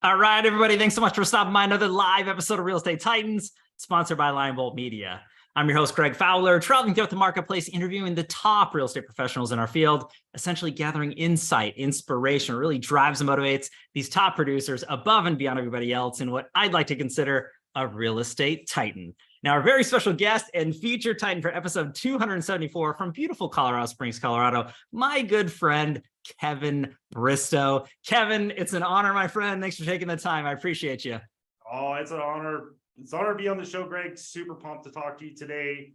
All right, everybody. Thanks so much for stopping by another live episode of Real Estate Titans, sponsored by Lion Bolt Media. I'm your host, Greg Fowler, traveling throughout the marketplace, interviewing the top real estate professionals in our field, essentially gathering insight, inspiration, really drives and motivates these top producers above and beyond everybody else in what I'd like to consider a real estate titan. Now, our very special guest and featured titan for episode 274 from beautiful Colorado Springs, Colorado, my good friend, Kevin Bristow. Kevin, it's an honor, my friend. Thanks for taking the time. I appreciate you. Oh, it's an honor. It's an honor to be on the show, Greg. Super pumped to talk to you today.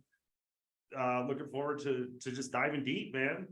Looking forward to just diving deep, man.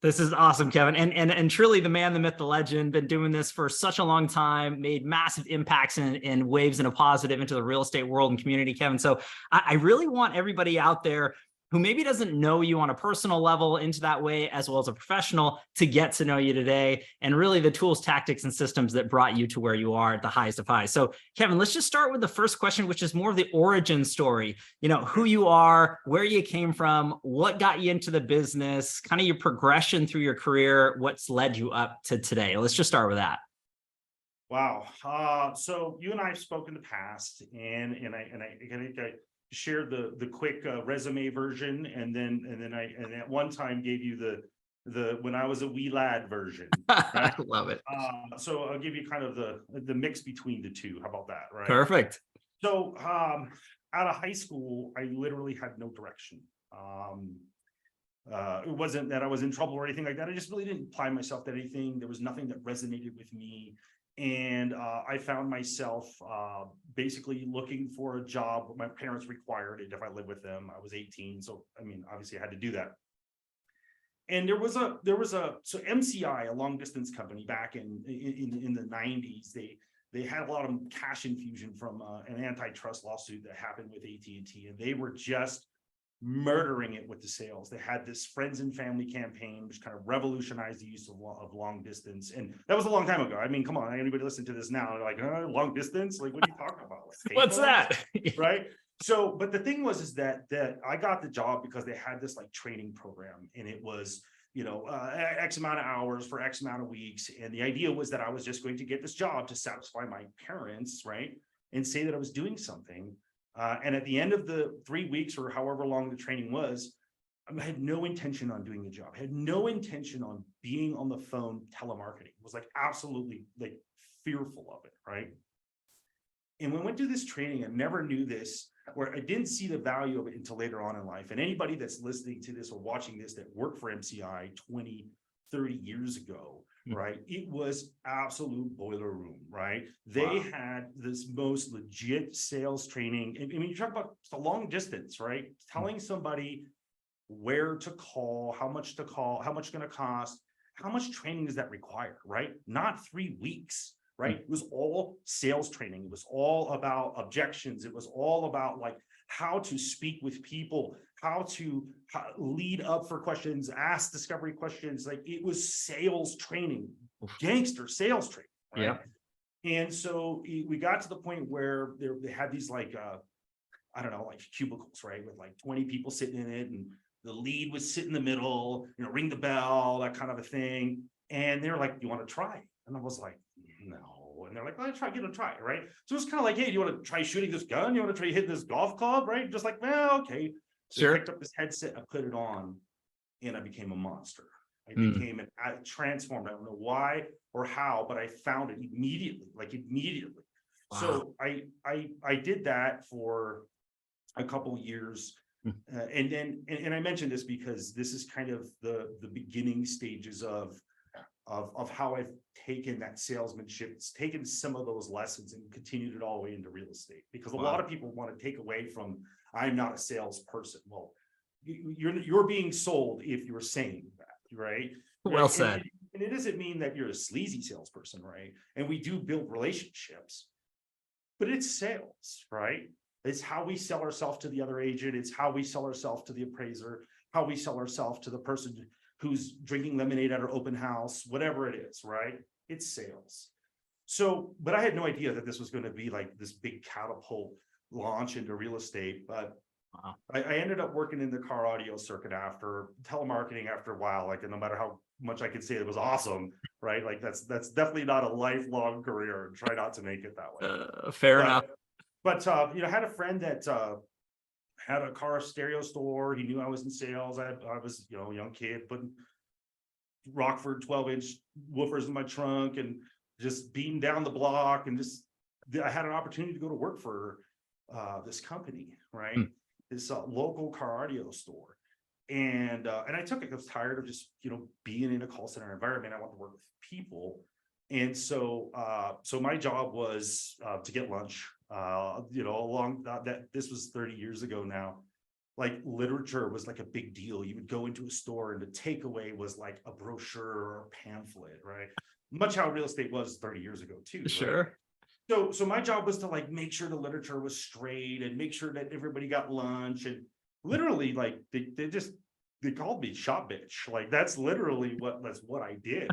This is awesome, Kevin. And truly the man, the myth, the legend, been doing this for such a long time, made massive impacts and waves in a positive into the real estate world and community, Kevin. So I really want everybody out there who maybe doesn't know you on a personal level into that way, as well as a professional, to get to know you today, and really the tools, tactics, and systems that brought you to where you are at the highest of highs. So Kevin, let's just start with the first question, which is more of the origin story. You know, who you are, where you came from, what got you into the business, kind of your progression through your career, what's led you up to today. Let's just start with that. Wow. So you and I have spoken in the past, and I shared the quick resume version, and then I at one time gave you the when I was a wee lad version. Right? Love it. So I'll give you kind of the mix between the two. How about that? Right. Perfect. So out of high school, I literally had no direction. It wasn't that I was in trouble or anything like that. I just really didn't apply myself to anything. There was nothing that resonated with me. And I found myself basically looking for a job. My parents required it if I lived with them. I was 18. So, I mean, obviously I had to do that. And there was a so MCI, a long distance company back in the 90s, they had a lot of cash infusion from an antitrust lawsuit that happened with AT&T, and they were just murdering it with the sales. They had this friends and family campaign, which kind of revolutionized the use of long distance. And that was a long time ago. I mean, come on, anybody listen to this now? They're like, long distance? Like, what are you talking about? Like, what's that? Right. So, but the thing was, is that I got the job because they had this like training program, and it was, you know, X amount of hours for X amount of weeks. And the idea was that I was just going to get this job to satisfy my parents, right? And say that I was doing something. And at the end of the 3 weeks or however long the training was, I had no intention on doing the job. I had no intention on being on the phone telemarketing. It was like absolutely like fearful of it, right? And when I went through this training, I never knew this, where I didn't see the value of it until later on in life. And anybody that's listening to this or watching this that worked for MCI 20, 30 years ago, right? It was absolute boiler room, right? They had this most legit sales training. I mean, you talk about the long distance, right? Telling somebody where to call, how much to call, how much it's going to cost, how much training does that require, right? Not 3 weeks, right? It was all sales training. It was all about objections. It was all about like how to speak with people, how to lead up for questions, ask discovery questions. Like it was sales training, gangster sales training. Right? Yeah. And so we got to the point where they had these like, I don't know, like cubicles, right? With like 20 people sitting in it, and the lead would sit in the middle, you know, ring the bell, that kind of a thing. And they're like, you want to try? And I was like, no. And they're like, well, give it a try, right? So it's kind of like, hey, do you want to try shooting this gun? You want to try hitting this golf club, right? Just like, well, okay. So I picked up this headset, I put it on, and I became a monster. I transformed. I don't know why or how, but I found it immediately, like immediately. Wow. So I did that for a couple of years. And then I mentioned this because this is kind of the beginning stages of how I've taken that salesmanship. It's taken some of those lessons and continued it all the way into real estate, because a lot of people want to take away from, I'm not a salesperson. Well, you're being sold if you're saying that, right? Well said. And it doesn't mean that you're a sleazy salesperson, right? And we do build relationships, but it's sales, right? It's how we sell ourselves to the other agent. It's how we sell ourselves to the appraiser, how we sell ourselves to the person who's drinking lemonade at our open house, whatever it is, right? It's sales. So, but I had no idea that this was going to be like this big catapult launch into real estate. But Wow. I ended up working in the car audio circuit after telemarketing after a while, like, and no matter how much I could say it was awesome, right? Like that's definitely not a lifelong career, and try not to make it that way. Fair enough. But you know, I had a friend that had a car stereo store. He knew I was in sales. I was, you know, a young kid, putting Rockford 12-inch woofers in my trunk and just beating down the block, and just I had an opportunity to go to work for this company, right? This local car audio store. And I took it. I was tired of just, you know, being in a call center environment. I want to work with people. And so so my job was to get lunch, you know, along that this was 30 years ago now. Like literature was like a big deal. You would go into a store and the takeaway was like a brochure or a pamphlet, right? Much how real estate was 30 years ago too. Sure. Right? So my job was to like make sure the literature was straight and make sure that everybody got lunch, and literally like they called me shop bitch. Like that's literally what I did.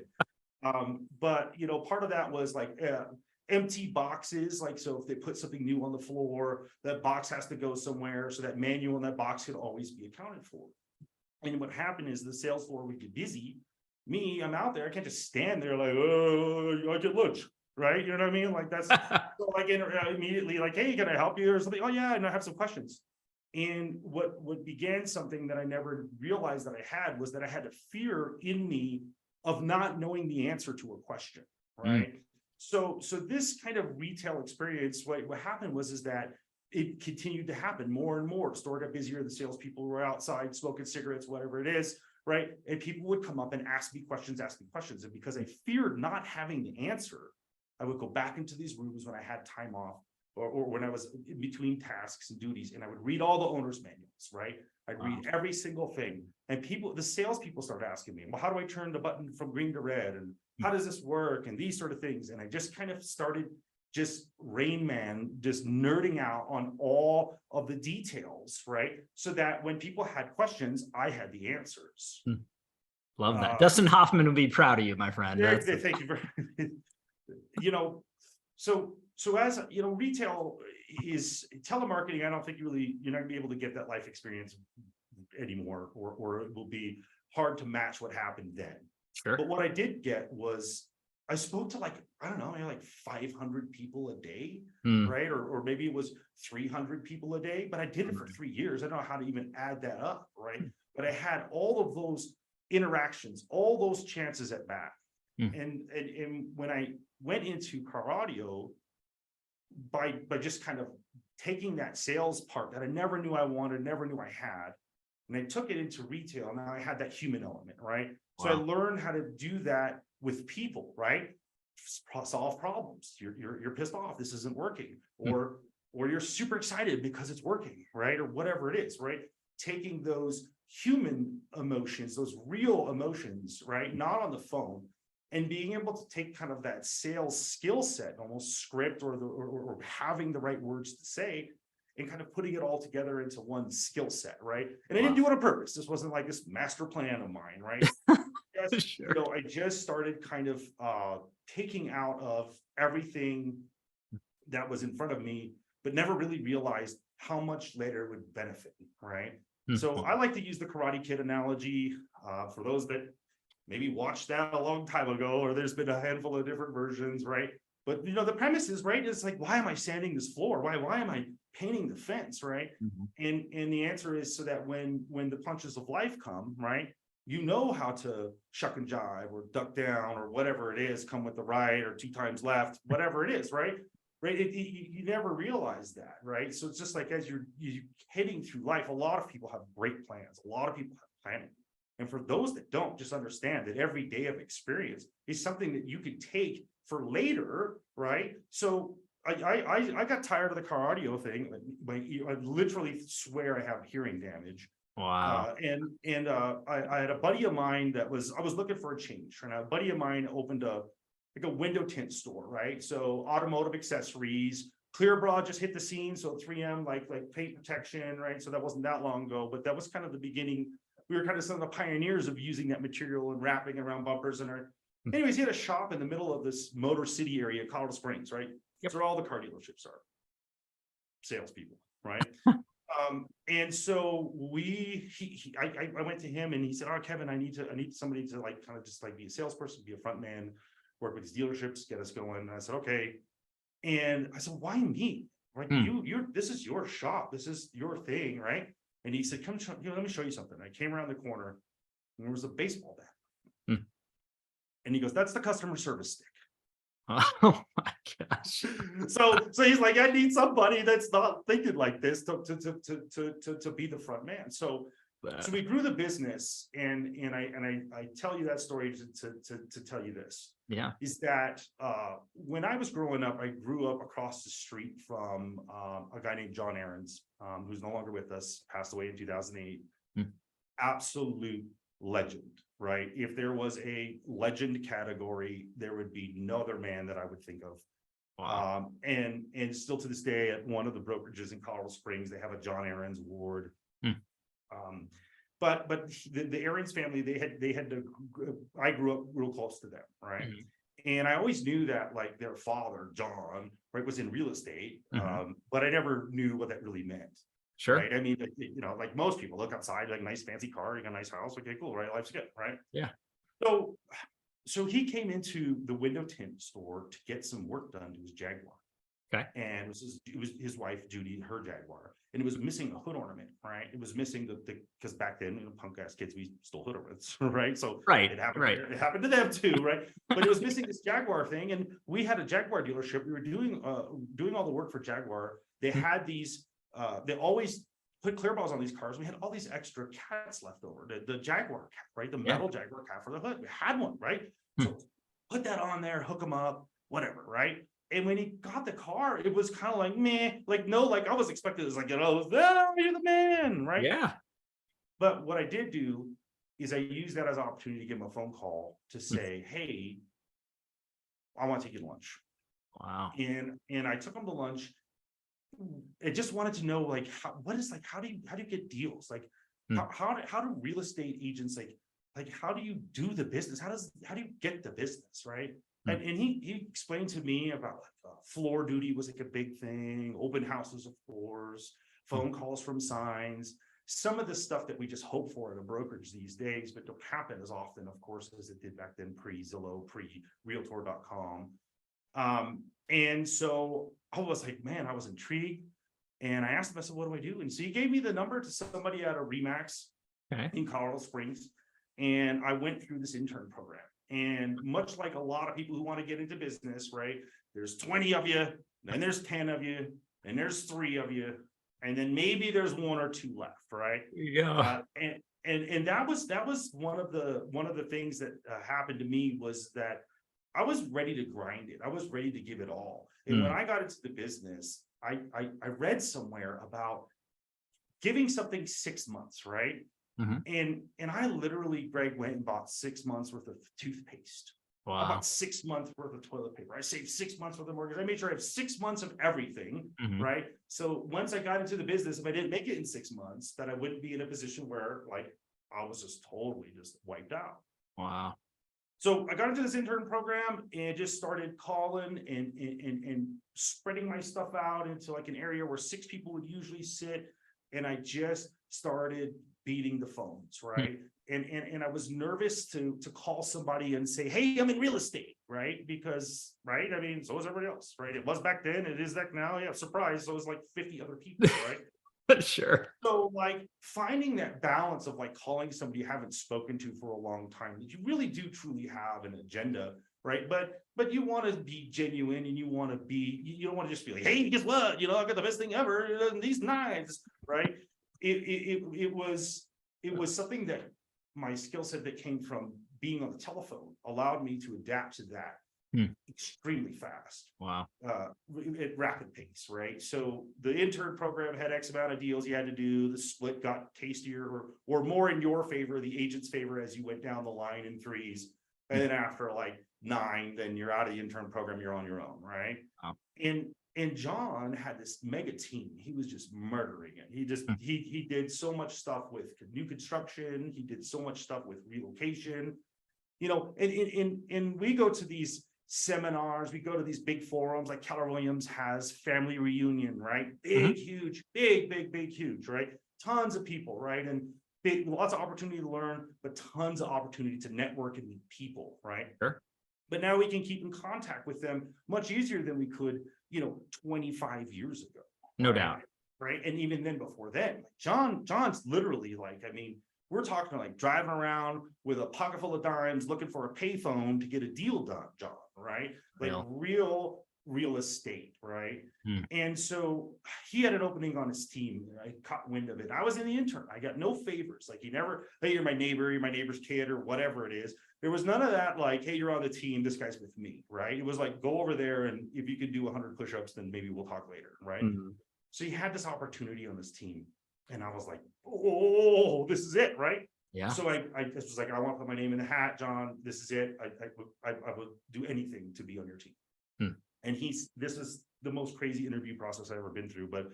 But you know, part of that was like empty boxes. Like, so if they put something new on the floor, that box has to go somewhere, so that manual in that box could always be accounted for. And what happened is the sales floor would get busy. Me, I'm out there. I can't just stand there like, oh, I get lunch, right? You know what I mean? Like that's so like immediately like, hey, can I help you or something? Oh yeah, and I have some questions. And what began something that I never realized that I had was that I had a fear in me of not knowing the answer to a question, right? So this kind of retail experience, what happened was that it continued to happen more and more. The store got busier, the salespeople were outside smoking cigarettes, whatever it is, right? And people would come up and ask me questions. And because I feared not having the answer, I would go back into these rooms when I had time off, or when I was in between tasks and duties, and I would read all the owner's manuals, right? I'd read every single thing. And the salespeople started asking me, well, how do I turn the button from green to red? And how does this work? And these sort of things. And I just kind of started just Rain Man, just nerding out on all of the details, right? So that when people had questions, I had the answers. Love that. Dustin Hoffman would be proud of you, my friend. Thank you very you know, so as you know, retail is telemarketing. I don't think you're not gonna be able to get that life experience anymore, or it will be hard to match what happened then. Sure. But what I did get was I spoke to like, I don't know, maybe like 500 people a day, right? Or maybe it was 300 people a day, but I did it for 3 years. I don't know how to even add that up, right? But I had all of those interactions, all those chances at bat. And when I went into car audio, by just kind of taking that sales part that I never knew I wanted, never knew I had, and I took it into retail, and now I had that human element, right? So I learned how to do that with people, right? Solve problems. You're pissed off, this isn't working, or you're super excited because it's working, right? Or whatever it is, right? Taking those human emotions, those real emotions, right? Not on the phone, and being able to take kind of that sales skill set, almost script, or having the right words to say, and kind of putting it all together into one skill set, right? And I didn't do it on purpose. This wasn't like this master plan of mine, right? Sure. You know, I just started kind of taking out of everything that was in front of me, but never really realized how much later it would benefit me, right? So I like to use the Karate Kid analogy for those that maybe watched that a long time ago, or there's been a handful of different versions, right? But you know, the premise is, right, it's like, why am I sanding this floor? Why am I painting the fence, right? And the answer is so that when the punches of life come, right, you know how to shuck and jive or duck down or whatever it is, come with the right or 2 times left, whatever it is, right? Right? You never realize that, right? So it's just like as you're heading through life, a lot of people have great plans. A lot of people have planning. And for those that don't, just understand that every day of experience is something that you could take for later, right? So I got tired of the car audio thing. I literally swear I have hearing damage. Wow. I had a buddy of mine I was looking for a change, and a buddy of mine opened a window tint store, right? So automotive accessories. Clearbroad just hit the scene, so 3M like paint protection, right? So that wasn't that long ago, but that was kind of the beginning. We were kind of some of the pioneers of using that material and wrapping around bumpers. Anyways, he had a shop in the middle of this Motor City area, Colorado Springs, right? That's where all the car dealerships are. Salespeople, right? And so I went to him and he said, "Oh, Kevin, I need somebody to like kind of just like be a salesperson, be a front man, work with these dealerships, get us going." And I said, "Okay." And I said, "Why me? Like this is your shop, this is your thing, right?" And he said, "Come, let me show you something." I came around the corner and there was a baseball bat. And he goes, "That's the customer service stick." Oh my gosh. So he's like, "I need somebody that's not thinking like this to be the front man." So we grew the business, and I tell you that story to tell you this. Yeah. Is that when I was growing up, I grew up across the street from a guy named John Aarons, who's no longer with us, passed away in 2008. Absolute legend, right? If there was a legend category, there would be no other man that I would think of. Wow. And still to this day, at one of the brokerages in Colorado Springs, they have a John Aarons Award. But the Aarons family, they had to. I grew up real close to them, right? And I always knew that like their father, John, right, was in real estate, but I never knew what that really meant. Sure. Right. I mean, you know, like most people look outside, like nice fancy car, you got a nice house. Okay, cool, right? Life's good, right? Yeah. So he came into the window tint store to get some work done to his Jaguar. Okay. And it was his wife, Judy, her Jaguar. And it was missing a hood ornament, right? It was missing because back then, you know, punk ass kids, we stole hood ornaments, right? So it happened to them too, right? But it was missing this Jaguar thing. And we had a Jaguar dealership. We were doing all the work for Jaguar. They had these, they always put clear balls on these cars. We had all these extra cats left over, the Jaguar cat, right? The metal Jaguar cat for the hood. We had one, right? So put that on there, hook them up, whatever, right? And when he got the car, it was kind of like, meh, like, no, like I was expecting it was like, you know, you're the man, right? Yeah. But what I did do is I used that as an opportunity to give him a phone call to say, "Hey, I want to take you to lunch." Wow. And I took him to lunch. I just wanted to know, like, how do you get deals? Like, how do real estate agents like how do you do the business? How do you get the business, right? And he explained to me about floor duty was like a big thing, open houses of floors, phone calls from signs, some of the stuff that we just hope for at a brokerage these days, but don't happen as often, of course, as it did back then, pre-Zillow, pre-Realtor.com. And so I was like, man, I was intrigued. And I asked him, I said, "What do I do?" And so he gave me the number to somebody at a Remax in Colorado Springs. And I went through this intern program. And much like a lot of people who want to get into business, right? There's 20 of you, then there's 10 of you, and there's 3 of you, and then maybe there's 1 or 2 left, right? Yeah. And that was one of the things that happened to me, was that I was ready to grind it. I was ready to give it all. And when I got into the business, I read somewhere about giving something 6 months, right? And I literally, Greg, went and bought 6 months worth of toothpaste. Wow. I bought 6 months worth of toilet paper. I saved 6 months worth of mortgage. I made sure I have 6 months of everything, right? So once I got into the business, if I didn't make it in 6 months, that I wouldn't be in a position where like I was just totally just wiped out. Wow. So I got into this intern program and just started calling and spreading my stuff out into like an area where 6 people would usually sit. And I just started beating the phones, right? And I was nervous to call somebody and say, "Hey, I'm in real estate," right? Because, right, I mean, so is everybody else, right? It was back then, it is that now, yeah, surprise. So it was like 50 other people, right? Sure. So like finding that balance of like calling somebody you haven't spoken to for a long time, that you really do truly have an agenda, right? But you want to be genuine, and you want to be, you don't want to just be like, "Hey, guess what? You know, I got the best thing ever, these knives," right? It was something that my skill set that came from being on the telephone allowed me to adapt to that extremely fast. Wow. At rapid pace, right? So the intern program had X amount of deals you had to do. The split got tastier or more in your favor, the agent's favor, as you went down the line in 3s. And then after like 9, then you're out of the intern program, you're on your own, right? Wow. And John had this mega team. He was just murdering it. He did so much stuff with new construction. He did so much stuff with relocation, you know, and we go to these seminars. We go to these big forums like Keller Williams has Family Reunion, right? Big, huge, big, huge, right? Tons of people, right? And lots of opportunity to learn, but tons of opportunity to network and meet people, right? Sure. But now we can keep in contact with them much easier than we could, 25 years ago. No right? doubt. Right. And even then before then, like John's literally like, I mean, we're talking like driving around with a pocket full of dimes looking for a payphone to get a deal done, John, right? Like real estate, right? And so he had an opening on his team. I caught wind of it. I was in the intern. I got no favors. Like, he never, hey, you're my neighbor, you're my neighbor's kid, or whatever it is. There was none of that, like, hey, you're on the team, this guy's with me, right? It was like, go over there, and if you can do 100 push-ups, then maybe we'll talk later, right? So he had this opportunity on this team, and I was like, oh, this is it, right? Yeah. So I was like, I want to put my name in the hat, John. This is it. I would do anything to be on your team. And this is the most crazy interview process I've ever been through. But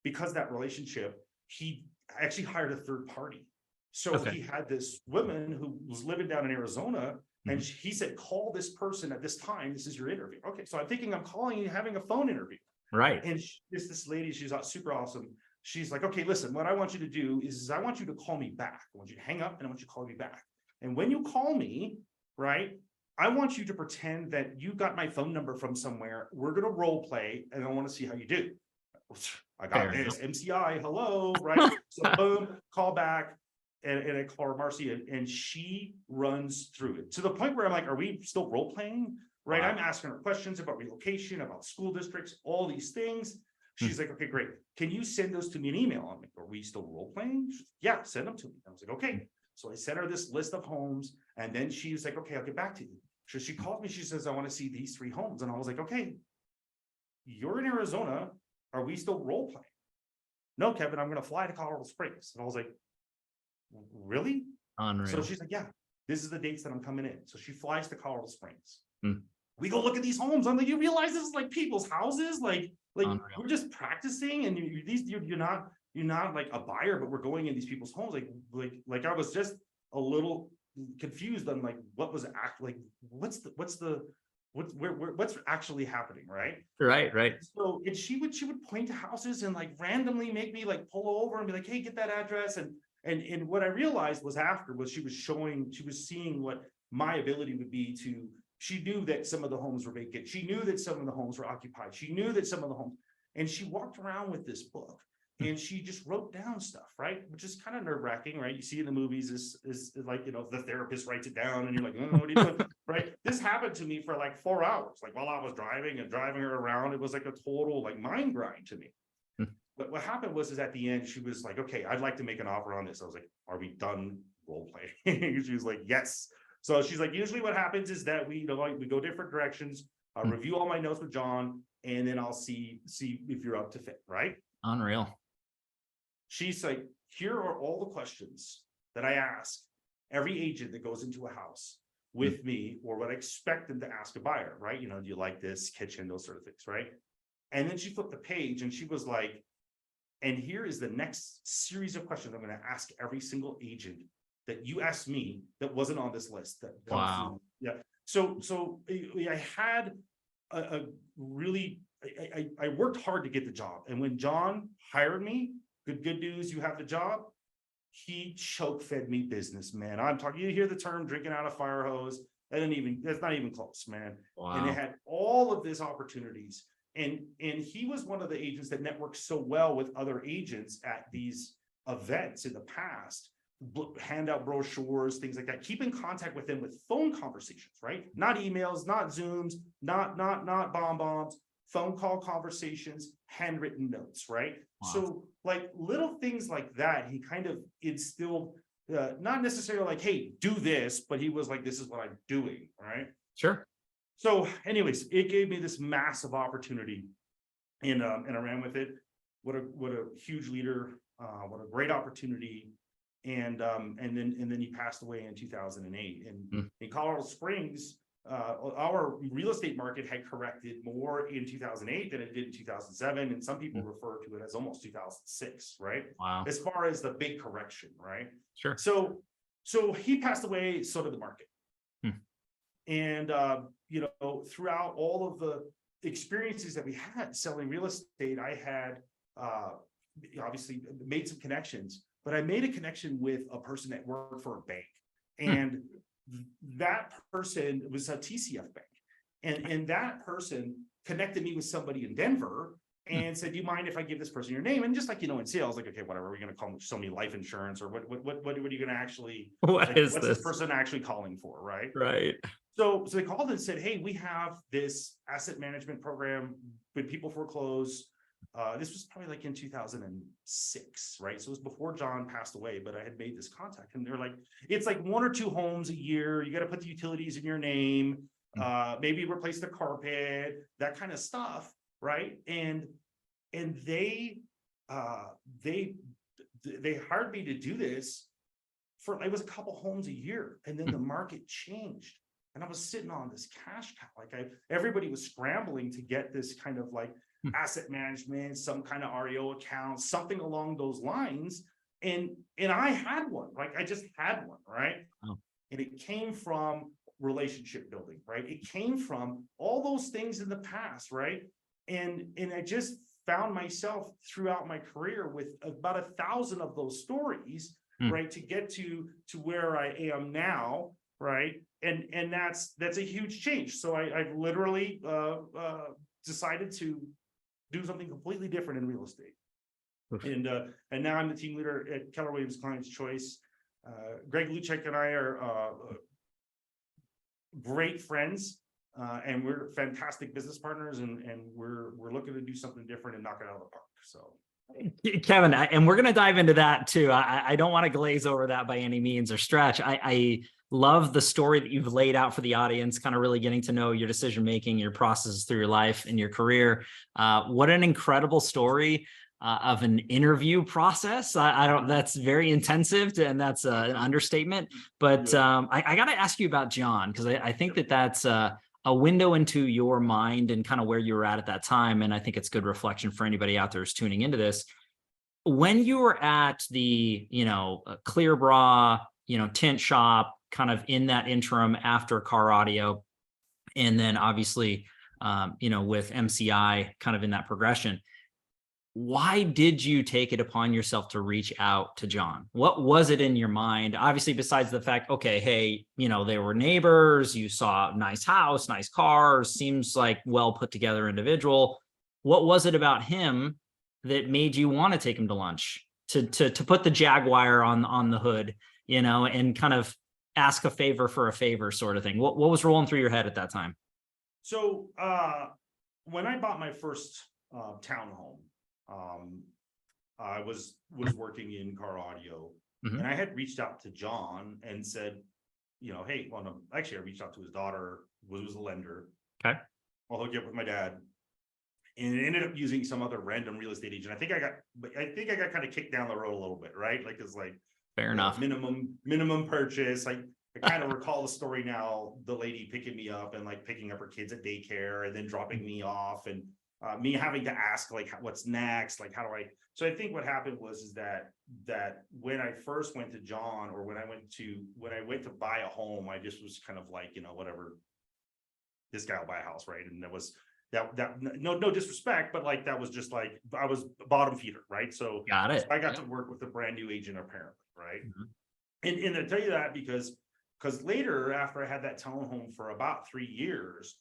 because that relationship, he actually hired a third party. So he had this woman who was living down in Arizona, and he said, call this person at this time. This is your interview. Okay. So I'm thinking I'm calling you, having a phone interview. Right. And this lady, she's super awesome. She's like, okay, listen, what I want you to do is I want you to call me back. I want you to hang up, and I want you to call me back. And when you call me, right, I want you to pretend that you got my phone number from somewhere. We're going to role play, and I want to see how you do. I got this MCI. Hello. Right. So boom, call back. And I call her Marcy, and she runs through it to the point where I'm like, are we still role playing? Right. I'm asking her questions about relocation, about school districts, all these things. She's like, okay, great. Can you send those to me in email? I'm like, are we still role playing? Yeah, send them to me. I was like, okay. So I sent her this list of homes, and then she was like, okay, I'll get back to you. So she called me. She says, I want to see these 3 homes. And I was like, okay, you're in Arizona. Are we still role playing? No, Kevin, I'm going to fly to Colorado Springs. And I was like, really? Unreal. So she's like, yeah, this is the dates that I'm coming in. So she flies to Colorado Springs. We go look at these homes. I'm like, you realize this is like people's houses? Like Unreal. We're just practicing, and you're not like a buyer, but we're going in these people's homes. Like I was just a little confused on like what was what's actually happening, right? Right. So she would point to houses and like randomly make me like pull over and be like, hey, get that address. And what I realized was she was seeing what my ability would be to. She knew that some of the homes were vacant. She knew that some of the homes were occupied. She knew that some of the homes, and she walked around with this book, and she just wrote down stuff, right? Which is kind of nerve-wracking, right? You see in the movies is like, the therapist writes it down, and you're like, oh, what are you doing? Right? This happened to me for like 4 hours, like while I was driving her around. It was like a total like mind grind to me. But what happened was at the end, she was like, okay, I'd like to make an offer on this. I was like, are we done role playing? She was like, yes. So she's like, usually what happens is that we go different directions. I'll review all my notes with John, and then I'll see if you're up to fit, right? Unreal. She's like, here are all the questions that I ask every agent that goes into a house with me, or what I expect them to ask a buyer, right? Do you like this kitchen, those sort of things, right? And then she flipped the page, and she was like, and here is the next series of questions I'm going to ask every single agent that you asked me that wasn't on this list. Wow. Yeah. So I had a really, I worked hard to get the job. And when John hired me, good news, you have the job. He choke fed me business, man. I'm talking, you hear the term drinking out of fire hose. That's not even close, man. Wow. And it had all of these opportunities. And he was one of the agents that networked so well with other agents at these events in the past. Hand out brochures, things like that. Keep in contact with them with phone conversations, right? Not emails, not Zooms, not bombs, phone call conversations, handwritten notes, right? Wow. So like little things like that, he kind of instilled, not necessarily like, hey, do this, but he was like, this is what I'm doing, right? Sure. So anyways, it gave me this massive opportunity, and I ran with it. What a huge leader, what a great opportunity. And then he passed away in 2008. And in Colorado Springs, our real estate market had corrected more in 2008 than it did in 2007, and some people refer to it as almost 2006, right? Wow. As far as the big correction, right? Sure. So he passed away, so did the market. And, throughout all of the experiences that we had selling real estate, I had, obviously made some connections, but I made a connection with a person that worked for a bank. And that person was a TCF bank. And that person connected me with somebody in Denver and said, do you mind if I give this person your name? And just like, in sales, like, okay, whatever, we're going to sell me life insurance, or what are you going to actually, what's this person actually calling for? Right. Right. So they called and said, hey, we have this asset management program when people foreclose. This was probably like in 2006, right? So it was before John passed away, but I had made this contact, and they're like, it's like 1 or 2 homes a year. You got to put the utilities in your name, maybe replace the carpet, that kind of stuff, right? And they hired me to do this for, it was a couple homes a year, and then the market changed. And I was sitting on this cash cow. Like everybody was scrambling to get this kind of like asset management, some kind of REO account, something along those lines. And I had one, like I just had one, right? Oh. And it came from relationship building, right? It came from all those things in the past, right? And I just found myself throughout my career with about 1,000 of those stories, right? To get to where I am now, right? And that's a huge change. So I literally decided to do something completely different in real estate. And now I'm the team leader at Keller Williams Client's Choice. Greg Luchek and I are great friends, and we're fantastic business partners, and we're looking to do something different and knock it out of the park. So Kevin, and we're going to dive into that too. I don't want to glaze over that by any means or stretch. I love the story that you've laid out for the audience, kind of really getting to know your decision-making, your processes through your life and your career. What an incredible story of an interview process. I don't, that's very intensive and that's an understatement, but I got to ask you about John, because I think that's a window into your mind and kind of where you were at that time. And I think it's good reflection for anybody out there who's tuning into this. When you were at the, Clear Bra, tint shop, kind of in that interim after car audio, and then obviously, with MCI kind of in that progression, why did you take it upon yourself to reach out to John? What was it in your mind? Obviously, besides the fact, okay, hey, they were neighbors, you saw a nice house, nice cars, seems like well put together individual. What was it about him that made you want to take him to lunch, to put the Jaguar on the hood, and kind of ask a favor for a favor sort of thing? What was rolling through your head at that time? So when I bought my first townhome, I was working in car audio, and I had reached out to John and said, hey, actually I reached out to his daughter, who was a lender. Okay. I'll hook you up with my dad. And it ended up using some other random real estate agent. I think I got kind of kicked down the road a little bit, right? Like, it's like, fair enough. Minimum purchase. I kind of recall the story now, the lady picking me up and like picking up her kids at daycare and then dropping me off, and me having to ask like, what's next? Like, how do I, so I think what happened is that when I first went to John, or when I went to buy a home, I just was kind of like, whatever, this guy will buy a house. Right. And that was that no disrespect, but like, that was just like, I was bottom feeder. Right. So got it. So I got to work with a brand new agent apparently. Right. And I tell you that because later, after I had that townhome for about 3 years,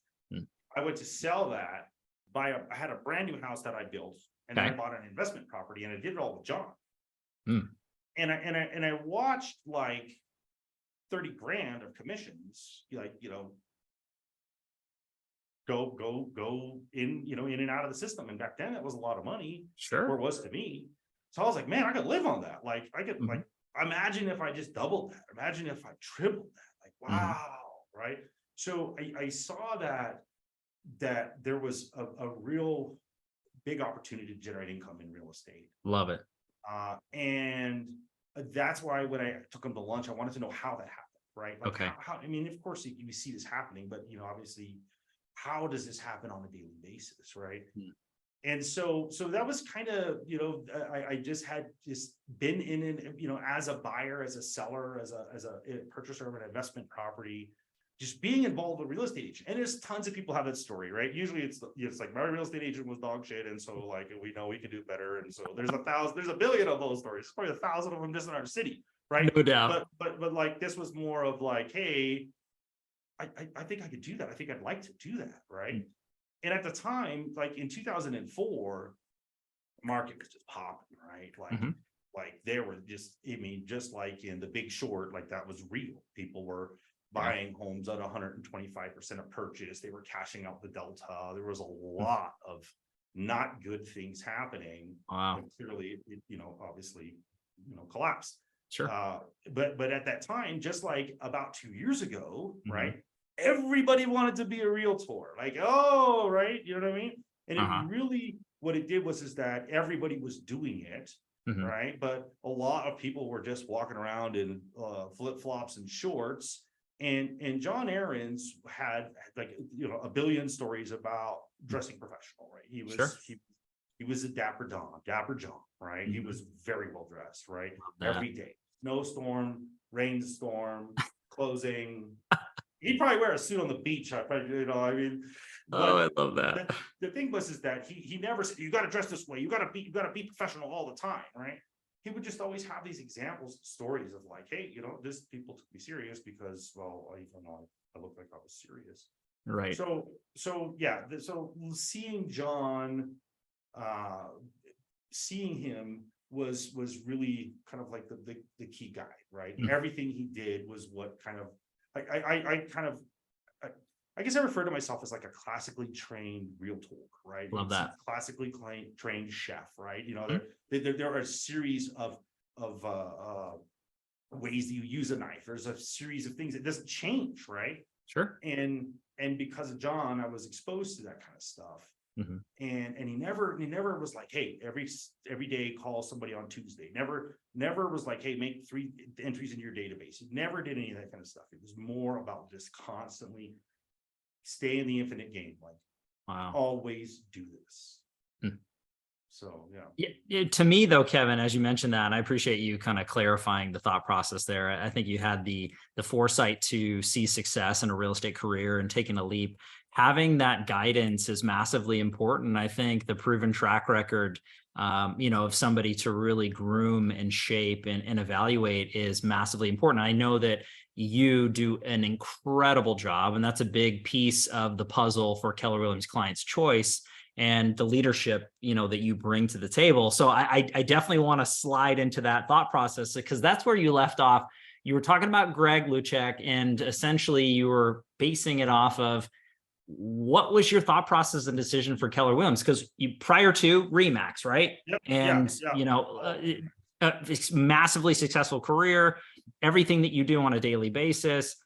I went to sell that. I had a brand new house that I built, and then I bought an investment property, and I did it all with John. And I watched like 30 grand of commissions, go in, in and out of the system. And back then that was a lot of money. Sure. Or it was to me. So I was like, man, I could live on that. Like I could like, imagine if I just doubled that. Imagine if I tripled that. Like, wow. Right. So I saw that there was a real big opportunity to generate income in real estate. Love it. And that's why when I took him to lunch, I wanted to know how that happened, right? Like okay. How, I mean, of course you see this happening, but obviously, how does this happen on a daily basis, right? And so that was kind of, I just had been in, as a buyer, as a seller, as a purchaser of an investment property. just being involved with a real estate agent. And there's tons of people have that story, right? Usually it's like my real estate agent was dog shit, and so like we know we can do better. And so there's a billion of those stories. There's probably 1,000 of them just in our city, right? No doubt. But like this was more of like, hey, I think I could do that. I think I'd like to do that, right? And at the time, like in 2004, the market was just popping, right? Like there were just, I mean, just like in The Big Short, like that was real. People were buying homes at 125% of purchase. They were cashing out the delta. There was a lot of not good things happening. Wow. And clearly, it, obviously, collapsed. Sure. But at that time, just like about 2 years ago, right? Everybody wanted to be a realtor. Like, oh, right. You know what I mean? And it really, what it did was that everybody was doing it. Right. But a lot of people were just walking around in flip-flops and shorts. And John Aarons had like, a billion stories about dressing professional, right? He was a Dapper John, right? He was very well dressed, right? Every day, snowstorm, rainstorm, closing. He'd probably wear a suit on the beach. I mean, I love that. The thing was that he never said, you got to dress this way. You got to be professional all the time, right? He would just always have these examples, stories of like, hey, this people took me serious because, well, I looked like I was serious. Right. So yeah. So seeing John, seeing him was really kind of like the key guy, right? Everything he did was what kind of, I guess I refer to myself as like a classically trained realtor, right? Love that. Classically trained chef, right? There are a series of ways that you use a knife. There's a series of things that doesn't change, right? Sure. And because of John, I was exposed to that kind of stuff. And he never was like, hey, every day call somebody on Tuesday. Never was like, hey, make 3 entries in your database. He never did any of that kind of stuff. It was more about just constantly stay in the infinite game. Like, wow, always do this. So yeah. To me though, Kevin, as you mentioned that, and I appreciate you kind of clarifying the thought process there. I think you had the foresight to see success in a real estate career and taking a leap. Having that guidance is massively important. I think the proven track record, of somebody to really groom and shape and evaluate is massively important. I know that you do an incredible job, and that's a big piece of the puzzle for Keller Williams Clients Choice and the leadership, that you bring to the table. So I definitely want to slide into that thought process, because that's where you left off. You were talking about Greg Luchek, and essentially you were basing it off of what was your thought process and decision for Keller Williams? Because prior to Remax, right? Yep, and it's massively successful career, everything that you do on a daily basis.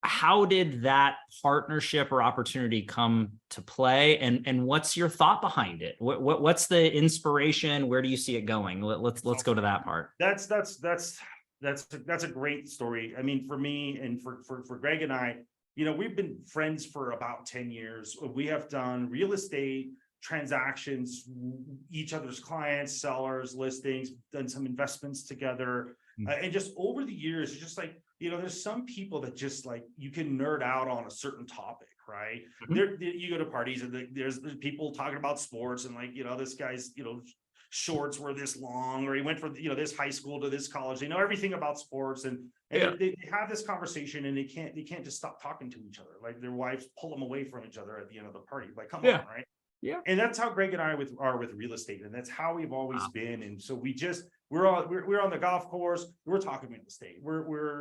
How did that partnership or opportunity come to play, and what's your thought behind it? What's the inspiration? Where do you see it going? Let's go to that part. That's a great story. I mean, for me and for Greg and I, we've been friends for about 10 years. We have done real estate transactions, each other's clients, sellers, listings, done some investments together. And just over the years, it's just like, there's some people that just like, you can nerd out on a certain topic, right? You go to parties and there's people talking about sports and like, this guy's, shorts were this long, or he went from, this high school to this college. They know everything about sports, and they have this conversation, and they can't just stop talking to each other. Like their wives pull them away from each other at the end of the party. Like, come on, right? Yeah. And that's how Greg and I are with real estate, and that's how we've always been. And so we're on the golf course. We're talking real estate.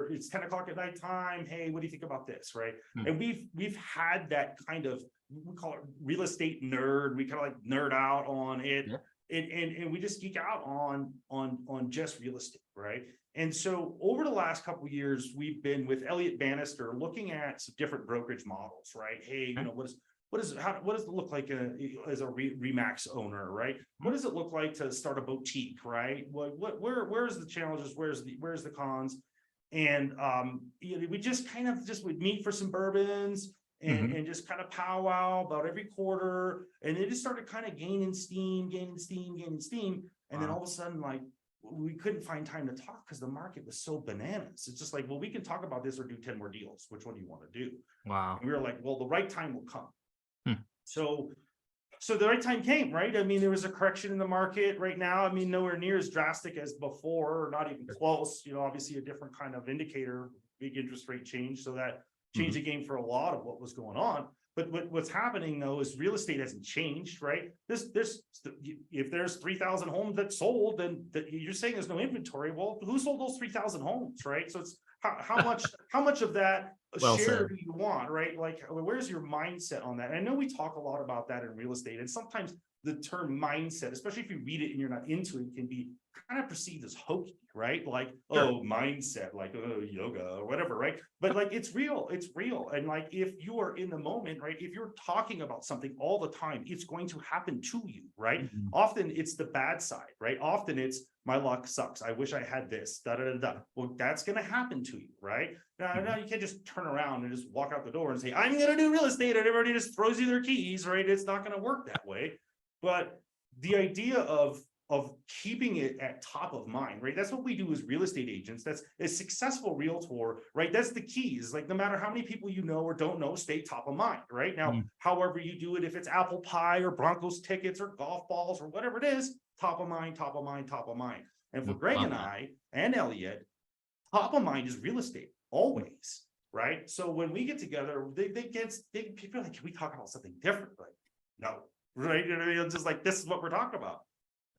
It's 10 o'clock at night time. Hey, what do you think about this? Right. And we've had that kind of, we call it real estate nerd. We kind of like nerd out on it. And we just geek out on just real estate. Right. And so over the last couple of years, we've been with Elliott Bannister looking at some different brokerage models. Right. Hey, what does it look like as a Remax owner, right? What does it look like to start a boutique, right? Where's the challenges? Where's the cons? And we just would meet for some bourbons and just kind of powwow about every quarter, and it just started kind of gaining steam, and then all of a sudden, like we couldn't find time to talk because the market was so bananas. It's just like, well, we can talk about this or do 10 more deals. Which one do you want to do? Wow. And we were like, well, the right time will come. Hmm. So the right time came, right? I mean, there was a correction in the market right now. I mean, nowhere near as drastic as before, or not even close. Obviously a different kind of indicator, big interest rate change. So that changed the game for a lot of what was going on. But what's happening though is real estate hasn't changed, right? If there's 3,000 homes that sold, then you're saying there's no inventory. Well, who sold those 3,000 homes, right? So it's how much of that share do you want, right? Like, where's your mindset on that? And I know we talk a lot about that in real estate, and sometimes the term mindset, especially if you read it and you're not into it, can be kind of perceived as hokey, right? Like, oh, mindset, like, oh, yoga or whatever, right? But like, it's real. And like, if you are in the moment, right? If you're talking about something all the time, it's going to happen to you, right? Often it's the bad side, right? Often it's my luck sucks. I wish I had this, da da da da. Well, that's going to happen to you, right? Now you can't just turn around and just walk out the door and say, I'm going to do real estate, and everybody just throws you their keys, right? It's not going to work that way. But the idea of keeping it at top of mind, right? That's what we do as real estate agents. That's a successful realtor, right? That's the keys. Like, no matter how many people you know or don't know, stay top of mind, right? Now, however you do it, if it's apple pie or Broncos tickets or golf balls or whatever it is, top of mind, top of mind, top of mind. And for Greg and I and Elliot, top of mind is real estate always, right? So when we get together, people are like, can we talk about something different? Like, no, right? Just like, this is what we're talking about.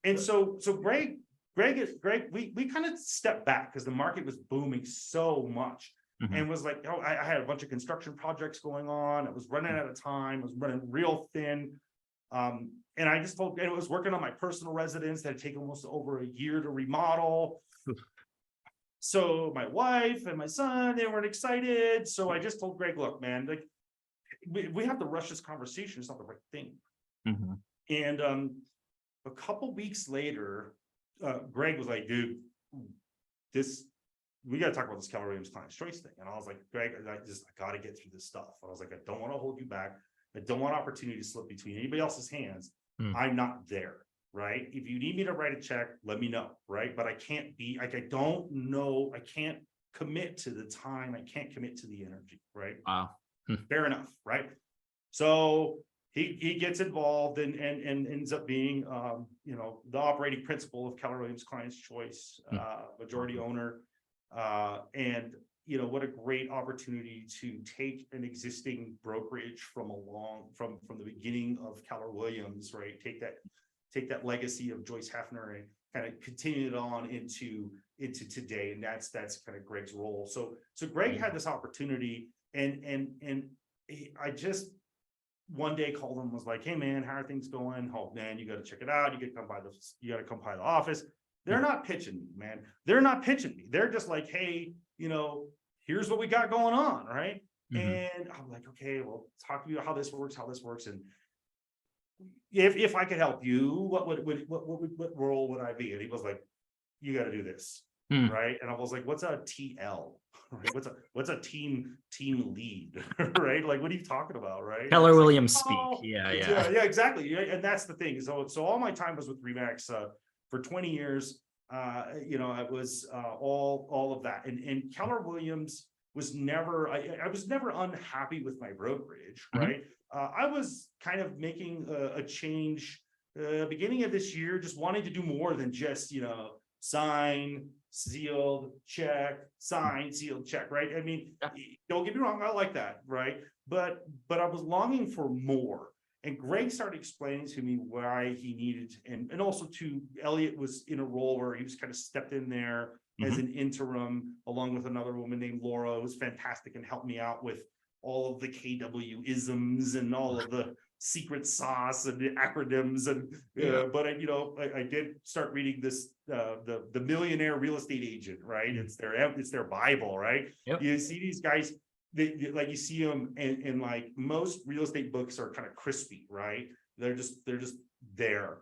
And so Greg, we kind of stepped back because the market was booming so much, and was like, oh, I had a bunch of construction projects going on. I was running out of time. I was running real thin. And I just told, and it was working on my personal residence that had taken almost over a year to remodel. So my wife and my son, they weren't excited. So I just told Greg, look, man, like, we have to rush this conversation. It's not the right thing. And a couple weeks later, Greg was like, dude, we got to talk about this Keller Williams Client's Choice thing. And I was like, Greg, I got to get through this stuff. I was like, I don't want to hold you back. I don't want opportunity to slip between anybody else's hands. I'm not there, right? If you need me to write a check, let me know, right? But I can't be like, I don't know. I can't commit to the time. I can't commit to the energy, right? Wow. Fair enough, right? So he gets involved and ends up being, the operating principal of Keller Williams Client's Choice, majority owner. And what a great opportunity to take an existing brokerage from the beginning of Keller Williams, right? Take that legacy of Joyce Hefner and kind of continue it on into today. And that's kind of Greg's role. So Greg had this opportunity, and I just one day called him, was like, hey man, how are things going? Oh man, you got to check it out. You got to come by the office. They're not pitching me, man. They're not pitching me. They're just like, hey, here's what we got going on, right? And I'm like, okay, well, talk to me about how this works. And if I could help you, what role would I be? And he was like, you got to do this, right? And I was like, what's a TL? Right? What's a team lead, right? Like, what are you talking about, right? Keller Williams speak. Yeah, exactly. And that's the thing. So all my time was with RE/MAX for 20 years. It was all of that. And Keller Williams was never, I was never unhappy with my brokerage, right? I was kind of making a change beginning of this year, just wanting to do more than just, sign, sealed, check, sign, sealed, check, right? I mean, don't get me wrong, I like that, right? But I was longing for more. And Greg started explaining to me why he needed, and also to Elliot was in a role where he was kind of stepped in there as an interim, along with another woman named Laura, who was fantastic and helped me out with all of the KW isms and all of the secret sauce and the acronyms. And but I did start reading this the Millionaire Real Estate Agent, right? It's their Bible, right? You see these guys. Like you see them in like most real estate books are kind of crispy, right? They're just there.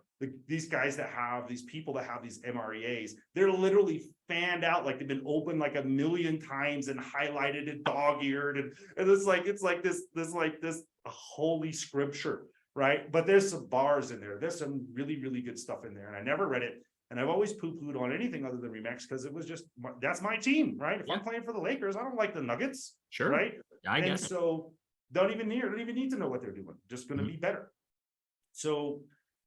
These guys that have these people that have these MREAs, they're literally fanned out, like they've been opened like a million times and highlighted and dog-eared, and it's like this holy scripture, right? But there's some bars in there. There's some really, really good stuff in there, and I never read it. And I've always poo-pooed on anything other than Remax because it was just, that's my team, right? If I'm playing for the Lakers, I don't like the Nuggets, Sure. right? I And guess. so don't even need to know what they're doing. Just going to be better. So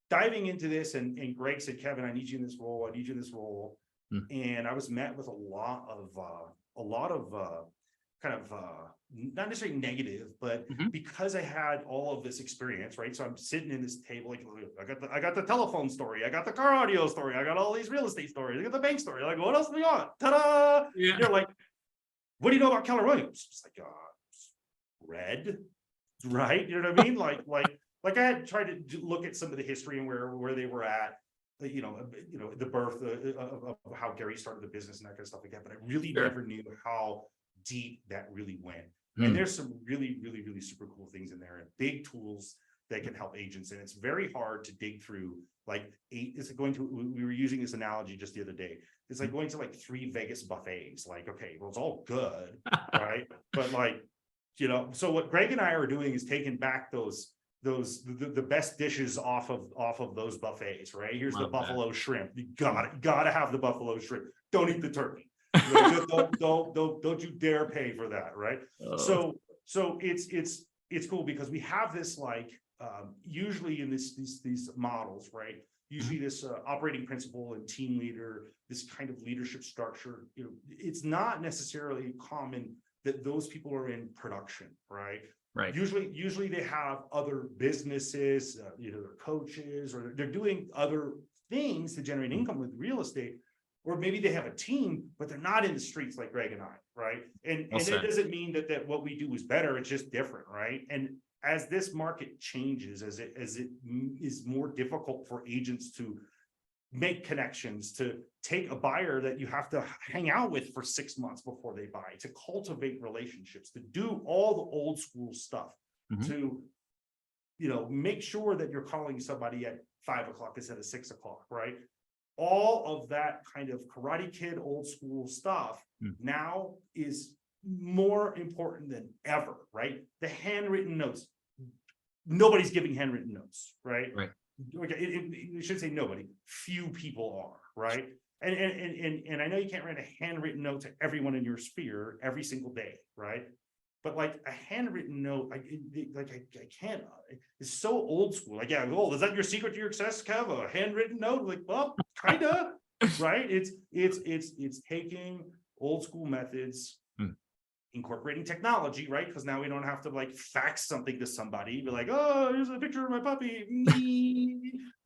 diving into this, and Greg said, Kevin, I need you in this role. I need you in this role. And I was met with a lot of kind of not necessarily negative, but because I had all of this experience, right? So I'm sitting in this table, like I got the telephone story, I got the car audio story, I got all these real estate stories, I got the bank story. Like, what else do we got? Ta-da! Yeah. You're like, what do you know about Keller Williams? It's like, red, right? You know what I mean? Like I had tried to look at some of the history and where they were at. The birth of how Gary started the business and that kind of stuff like that. But I really never knew how deep that really went. And there's some really, really, really super cool things in there and big tools that can help agents. And it's very hard to dig through it's like going to, we were using this analogy just the other day. It's like going to like 3 Vegas buffets. Like, okay, well, it's all good, right? But so what Greg and I are doing is taking back the best dishes off of those buffets, right? Here's the buffalo shrimp. You gotta have the buffalo shrimp. Don't eat the turkey. Don't you dare pay for that, right? So it's cool because we have this usually in these models, right? Usually this operating principle and team leader, this kind of leadership structure, it's not necessarily common that those people are in production, right? Right. Usually they have other businesses, either they're coaches or they're doing other things to generate income with real estate, or maybe they have a team, but they're not in the streets like Greg and I, right? And it doesn't mean that what we do is better, it's just different, right? And as this market changes, as it is more difficult for agents to make connections, to take a buyer that you have to hang out with for 6 months before they buy, to cultivate relationships, to do all the old school stuff, to make sure that you're calling somebody at 5 o'clock instead of 6 o'clock, right? All of that kind of Karate Kid old school stuff now is more important than ever, right? The handwritten notes. Nobody's giving handwritten notes, right? Right. Okay, you should say nobody. Few people are, right? And I know you can't write a handwritten note to everyone in your sphere every single day, right? But like a handwritten note, I can't. It's so old school. Like, yeah, is that your secret to your success, Kev? A handwritten note? Like, well, kinda, right? It's taking old school methods, incorporating technology, right? Because now we don't have to fax something to somebody, be like, oh, here's a picture of my puppy,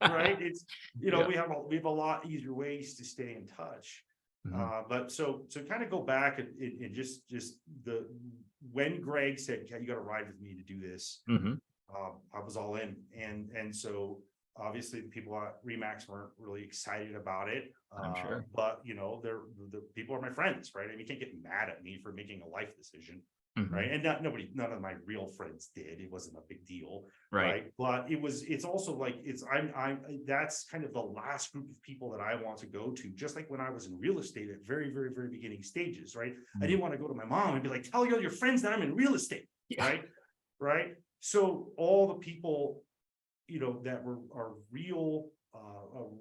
right? It's we have a lot easier ways to stay in touch. But so kind of go back and just when Greg said, you got to ride with me to do this, I was all in, and so obviously the people at Remax weren't really excited about it. I'm sure. But the people are my friends, right? I mean, you can't get mad at me for making a life decision, right? And none of my real friends did. It wasn't a big deal, right? But it's also that's kind of the last group of people that I want to go to. Just like when I was in real estate at very, very, very beginning stages, right? I didn't want to go to my mom and be like, tell all your friends that I'm in real estate, right? So all the people that are real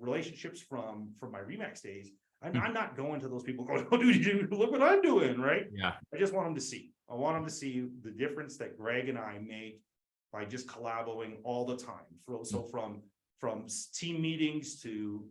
relationships from my Remax days, I'm not going to those people going, oh, dude, look what I'm doing, right? Yeah. I just want them to see. I want them to see the difference that Greg and I make by just collaborating all the time. So from team meetings to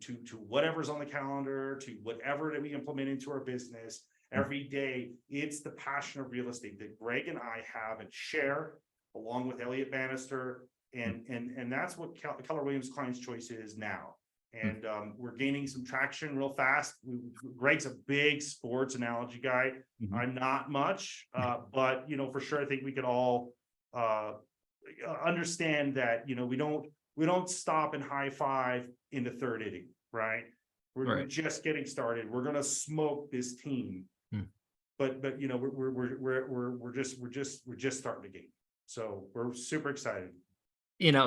whatever's on the calendar, to whatever that we implement into our business every day, it's the passion of real estate that Greg and I have and share, along with Elliot Bannister. And that's what Keller Williams Client's Choice is now. And we're gaining some traction real fast. Greg's a big sports analogy guy. I'm not much, but for sure, I think we could all understand that we don't stop and high five in the third inning, right? We're just getting started. We're gonna smoke this team, but we're just starting the game. So we're super excited.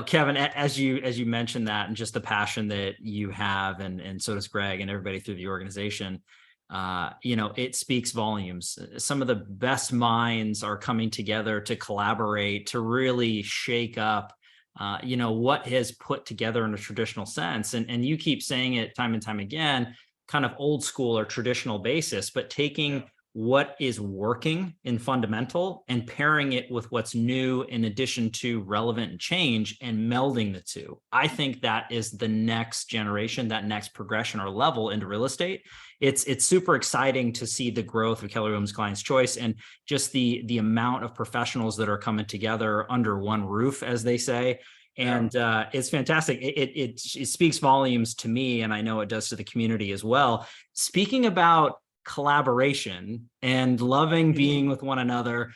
Kevin, as you mentioned that, and just the passion that you have, and so does Greg and everybody through the organization, it speaks volumes. Some of the best minds are coming together to collaborate, to really shake up what has put together in a traditional sense. And you keep saying it time and time again, kind of old school or traditional basis, but taking what is working in fundamental and pairing it with what's new in addition to relevant and change and melding the two. I think that is the next generation, that next progression or level into real estate. It's super exciting to see the growth of Keller Williams Client's Choice and just the amount of professionals that are coming together under one roof, as they say. And it's fantastic. It speaks volumes to me, and I know it does to the community as well. Speaking about collaboration and loving being with one another,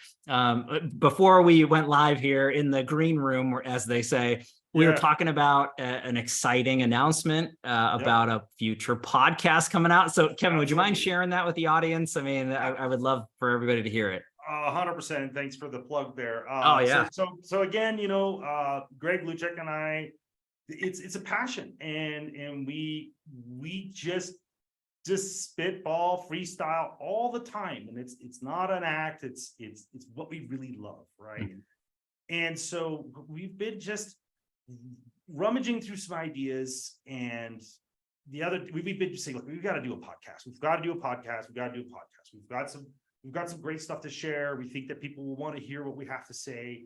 before we went live here in the green room, as they say, we were talking about an exciting announcement about a future podcast coming out. So Kevin, would you mind sharing that with the audience? I mean, I would love for everybody to hear it. 100%. Thanks for the plug there. So again, Greg Luchek and I, it's a passion, and we just spitball, freestyle all the time, and it's not an act. It's what we really love, right? Mm-hmm. And so we've been just rummaging through some ideas, and we've been saying, look, we've got to do a podcast. We've got to do a podcast. We've got some great stuff to share. We think that people will want to hear what we have to say.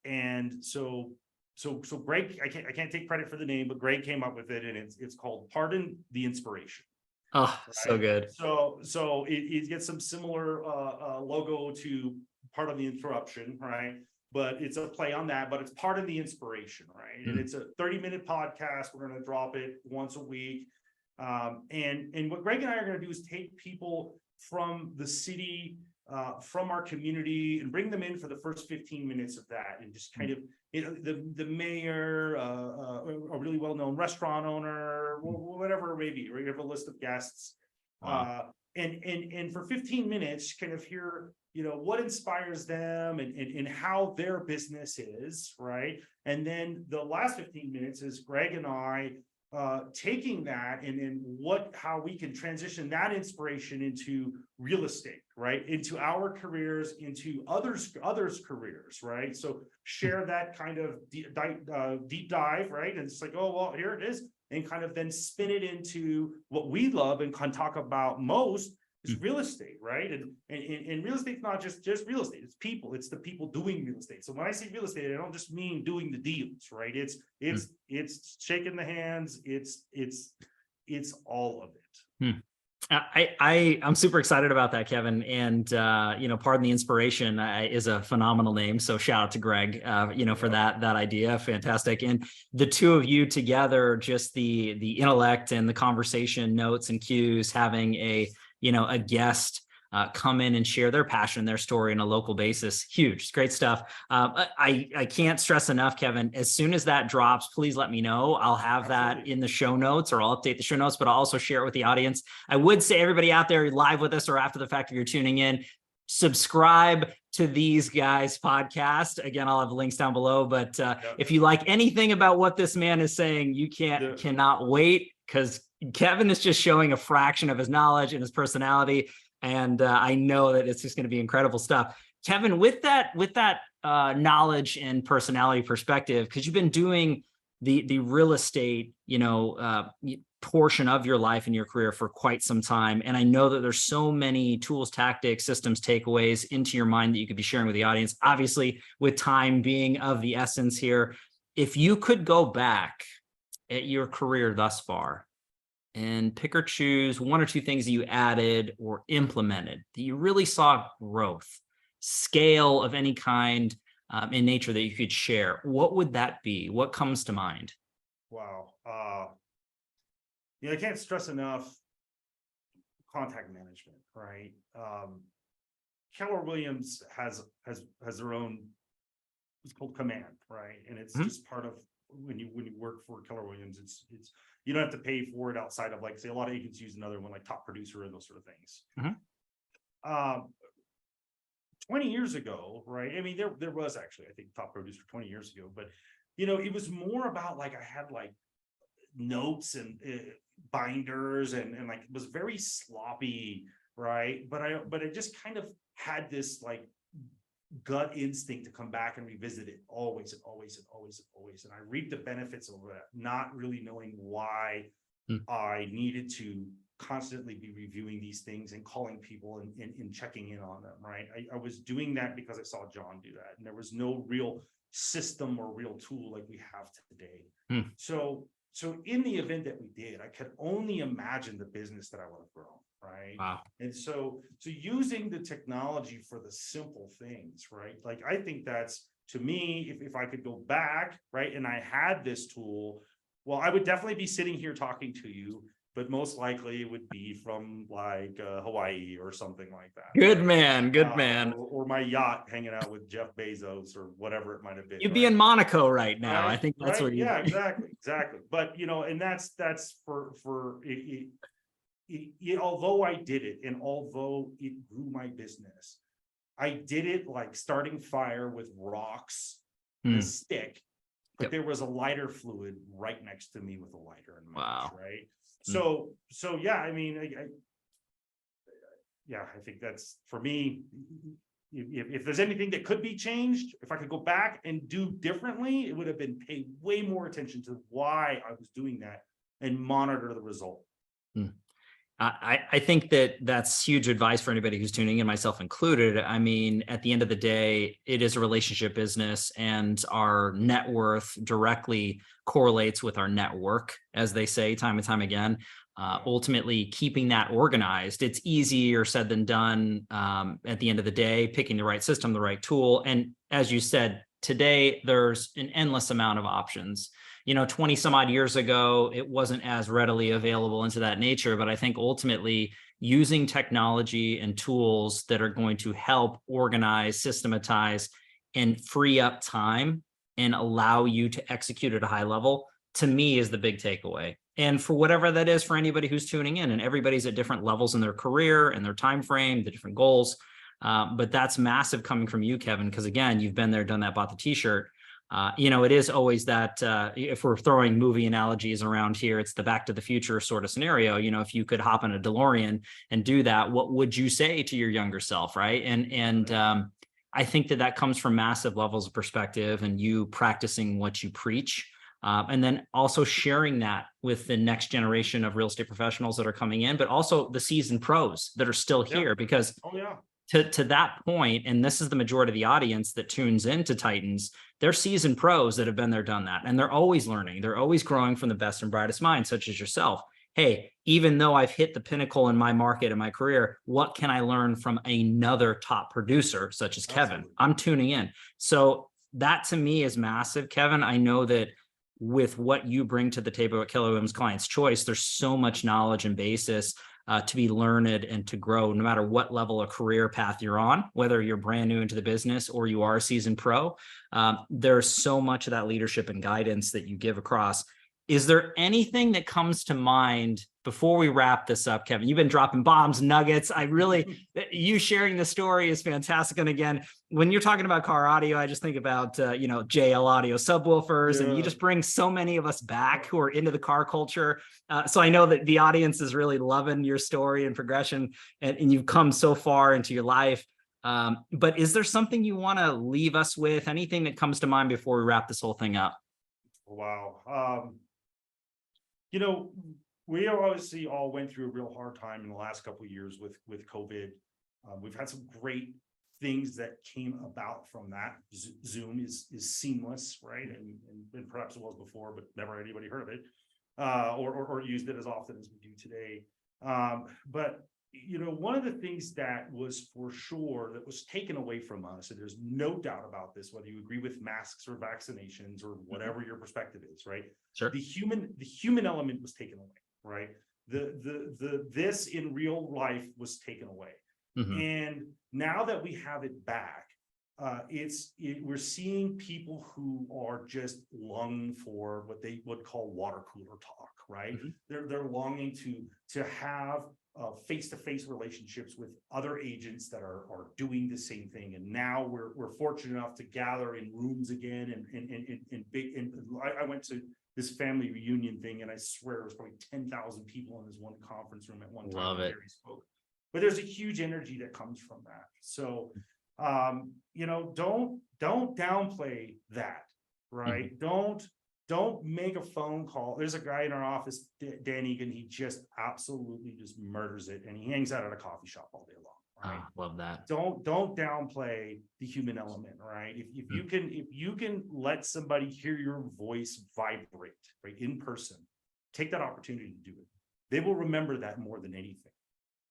And so Greg, I can't take credit for the name, but Greg came up with it, and it's called Pardon the Inspiration. Oh, right? So good. So it gets some similar logo to Pardon the Interruption, right? But it's a play on that, but it's Pardon the Inspiration, right? Mm-hmm. And it's a 30-minute podcast. We're going to drop it once a week. And what Greg and I are going to do is take people from the city, from our community, and bring them in for the first 15 minutes of that, and just kind of, the mayor, a really well-known restaurant owner, whatever it may be, or you have a list of guests. Wow. And for 15 minutes, kind of hear, what inspires them and how their business is, right? And then the last 15 minutes is Greg and I taking that and how we can transition that inspiration into real estate, right? Into our careers, into others' careers, right? So share that kind of deep dive, right? And it's like, oh, well, here it is. And kind of then spin it into what we love and can talk about most is real estate, right? And real estate's not just real estate. It's people. It's the people doing real estate. So when I say real estate, I don't just mean doing the deals, right? It's shaking the hands. It's all of it. I'm super excited about that, Kevin. And Pardon the Inspiration is a phenomenal name. So shout out to Greg, for that idea. Fantastic. And the two of you together, just the intellect and the conversation notes and cues, having a guest come in and share their passion, their story on a local basis. Huge. It's great stuff. I can't stress enough, Kevin, as soon as that drops, please let me know. I'll have that in the show notes, or I'll update the show notes, but I'll also share it with the audience. I would say, everybody out there live with us or after the fact, if you're tuning in, subscribe to these guys' podcast. Again, I'll have links down below, but if you like anything about what this man is saying, you cannot wait, because Kevin is just showing a fraction of his knowledge and his personality. And I know that it's just going to be incredible stuff. Kevin, with that knowledge and personality perspective, because you've been doing the real estate, portion of your life and your career for quite some time. And I know that there's so many tools, tactics, systems, takeaways into your mind that you could be sharing with the audience. Obviously, with time being of the essence here, if you could go back at your career thus far and pick or choose one or two things that you added or implemented that you really saw growth, scale of any kind in nature that you could share, what would that be? What comes to mind? Wow. I can't stress enough contact management, right? Keller Williams has their own, it's called command, right? And it's just part of when you work for Keller Williams, it's you don't have to pay for it outside of, like, say, a lot of agents use another one like Top Producer and those sort of things. 20 years ago, right? I mean, there was actually, I think, Top Producer 20 years ago, but it was more about, like, I had like notes and binders and like it was very sloppy, right? But I just kind of had this like gut instinct to come back and revisit it always and always and always and always. And I reaped the benefits of that, not really knowing why I needed to constantly be reviewing these things and calling people and checking in on them, right? I was doing that because I saw John do that, and there was no real system or real tool like we have today. So in the event that we did, I could only imagine the business that I would have grown, right? Wow. And so using the technology for the simple things, right? Like, I think that's, to me, if I could go back, right, and I had this tool, well, I would definitely be sitting here talking to you, but most likely it would be from like Hawaii or something like that. Good right? man, good man. Or my yacht hanging out with Jeff Bezos or whatever it might have been. You'd be in Monaco right now. Right? I think that's where you. Yeah, exactly. But and that's for although I did it, and although it grew my business, I did it like starting fire with rocks and a stick, but there was a lighter fluid right next to me with a lighter and match, right? So yeah, I mean, I think that's, for me, if there's anything that could be changed, if I could go back and do differently, it would have been pay way more attention to why I was doing that and monitor the result. I think that that's huge advice for anybody who's tuning in, myself included. I mean, at the end of the day, it is a relationship business, and our net worth directly correlates with our network, as they say time and time again. Ultimately, keeping that organized, it's easier said than done. At the end of the day, picking the right system, the right tool. And as you said, today, there's an endless amount of options. 20 some odd years ago, it wasn't as readily available into that nature. But I think ultimately using technology and tools that are going to help organize, systematize, and free up time and allow you to execute at a high level, to me, is the big takeaway. And for whatever that is for anybody who's tuning in, and everybody's at different levels in their career and their time frame, the different goals. But that's massive coming from you, Kevin, because again, you've been there, done that, bought the t-shirt. It is always that, if we're throwing movie analogies around here, it's the Back to the Future sort of scenario. If you could hop in a DeLorean and do that, what would you say to your younger self, right? And I think that comes from massive levels of perspective, and you practicing what you preach. And then also sharing that with the next generation of real estate professionals that are coming in, but also the seasoned pros that are still here, because to that point, and this is the majority of the audience that tunes into Titans, they're seasoned pros that have been there, done that. And they're always learning. They're always growing from the best and brightest minds, such as yourself. Hey, even though I've hit the pinnacle in my market and my career, what can I learn from another top producer such as Kevin? Absolutely. I'm tuning in. So that to me is massive, Kevin. I know that with what you bring to the table at Keller Williams Client's Choice, there's so much knowledge and basis to be learned and to grow, no matter what level of career path you're on, whether you're brand new into the business or you are a seasoned pro. There's so much of that leadership and guidance that you give across. Is there anything that comes to mind before we wrap this up, Kevin? You've been dropping bombs, nuggets. You sharing the story is fantastic. And again, when you're talking about car audio, I just think about, JL audio subwoofers, and you just bring so many of us back who are into the car culture. So I know that the audience is really loving your story and progression, and you've come so far into your life. But is there something you want to leave us with? Anything that comes to mind before we wrap this whole thing up? Wow. We obviously all went through a real hard time in the last couple of years with COVID. We've had some great things that came about from that. Zoom is seamless, right? And perhaps it was before, but never anybody heard of it, or used it as often as we do today. But one of the things that was for sure that was taken away from us, and there's no doubt about this, whether you agree with masks or vaccinations or whatever your perspective is, right? Sure. The human element was taken away, right? This in real life was taken away. And now that we have it back, we're seeing people who are just longing for what they would call water cooler talk, right? They're longing to have face-to-face relationships with other agents that are doing the same thing. And now we're fortunate enough to gather in rooms again and big. And I went to this family reunion thing, and I swear it was probably 10,000 people in this one conference room at one time. Love it. Spoke. But there's a huge energy that comes from that. So You know, don't downplay that, right? Don't make a phone call. There's a guy in our office, Dan Egan, he just absolutely just murders it, and he hangs out at a coffee shop all day long, right? Love that. Don't downplay the human element, right? If you can let somebody hear your voice vibrate, right, in person, take that opportunity to do it. They will remember that more than anything.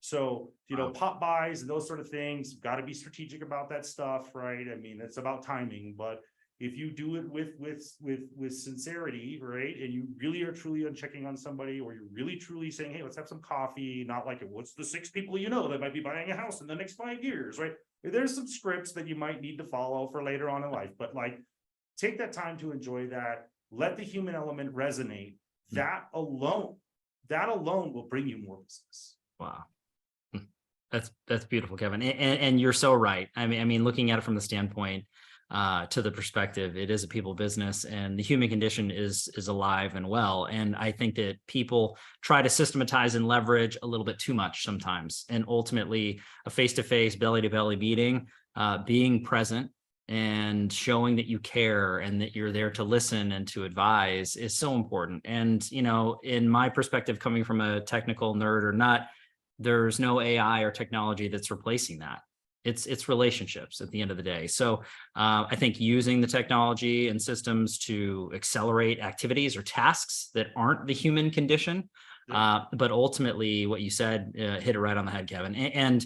So, you know, pop buys and those sort of things, got to be strategic about that stuff, right? I mean, it's about timing, but if you do it with sincerity, right, and you really are truly checking on somebody, or you're really truly saying, hey, let's have some coffee, not like, what's the 6 people you know that might be buying a house in the next 5 years, right? There's some scripts that you might need to follow for later on in life, but like, take that time to enjoy that. Let the human element resonate. That alone will bring you more business. Wow. That's beautiful, Kevin. And you're so right. I mean, looking at it from the standpoint, to the perspective, it is a people business, and the human condition is alive and well. And I think that people try to systematize and leverage a little bit too much sometimes. And ultimately, a face-to-face, belly-to-belly meeting, being present and showing that you care and that you're there to listen and to advise is so important. And, you know, in my perspective, coming from a technical nerd or not, there's no AI or technology that's replacing that. It's relationships at the end of the day. So I think using the technology and systems to accelerate activities or tasks that aren't the human condition. But ultimately, what you said hit it right on the head, Kevin. And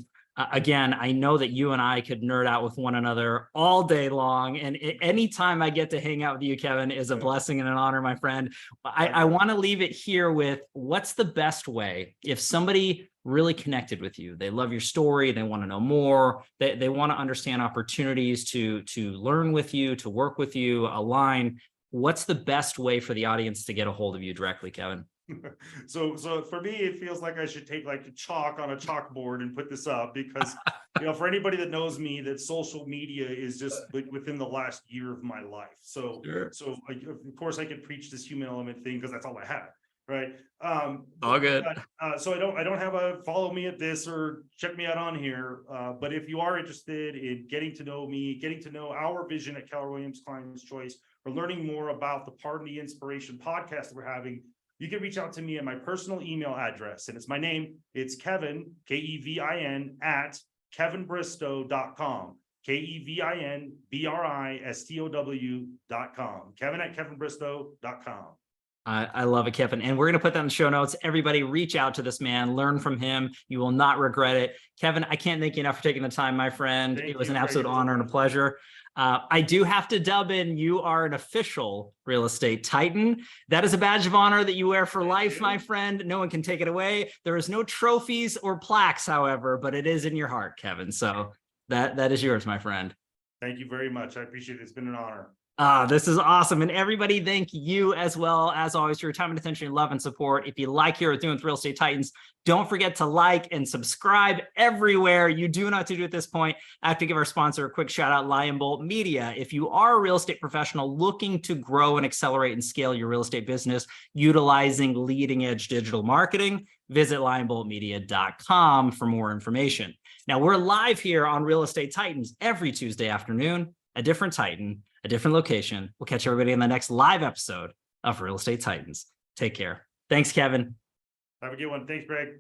again, I know that you and I could nerd out with one another all day long. And anytime I get to hang out with you, Kevin, is a blessing and an honor, my friend. I want to leave it here with, what's the best way if somebody really connected with you, they love your story, they want to know more, they want to understand opportunities to learn with you, to work with you, align. What's the best way for the audience to get a hold of you directly, Kevin? So for me, it feels like I should take like a chalk on a chalkboard and put this up, because you know, for anybody that knows me, that social media is just within the last year of my life. So Sure. so of course I could preach this human element thing because that's all I have, right? All good. So I don't have a follow me at this or check me out on here. But if you are interested in getting to know me, getting to know our vision at Keller Williams Client's Choice, or learning more about the Pardon the Inspiration podcast that we're having, you can reach out to me at my personal email address. And it's my name. It's Kevin, Kevin, at kevinbristow.com. KevinBristow.com. Kevin at kevinbristow.com. I love it, Kevin. And we're going to put that in the show notes. Everybody reach out to this man, learn from him. You will not regret it. Kevin, I can't thank you enough for taking the time, my friend. It was an absolute honor and a pleasure. I do have to dub in, you are an official real estate titan. That is a badge of honor that you wear for life, my friend. No one can take it away. There is no trophies or plaques, however, but it is in your heart, Kevin. So that is yours, my friend. Thank you very much. I appreciate it. It's been an honor. This is awesome. And everybody, thank you as well, as always, for your time and attention, love and support. If you like here at Doing with Real Estate Titans, don't forget to like and subscribe everywhere. You do know what to do at this point. I have to give our sponsor a quick shout out, Lion Bolt Media. If you are a real estate professional looking to grow and accelerate and scale your real estate business utilizing leading edge digital marketing, visit lionboltmedia.com for more information. Now, we're live here on Real Estate Titans every Tuesday afternoon, a different Titan, a different location. We'll catch everybody in the next live episode of Real Estate Titans. Take care. Thanks, Kevin. Have a good one. Thanks, Greg.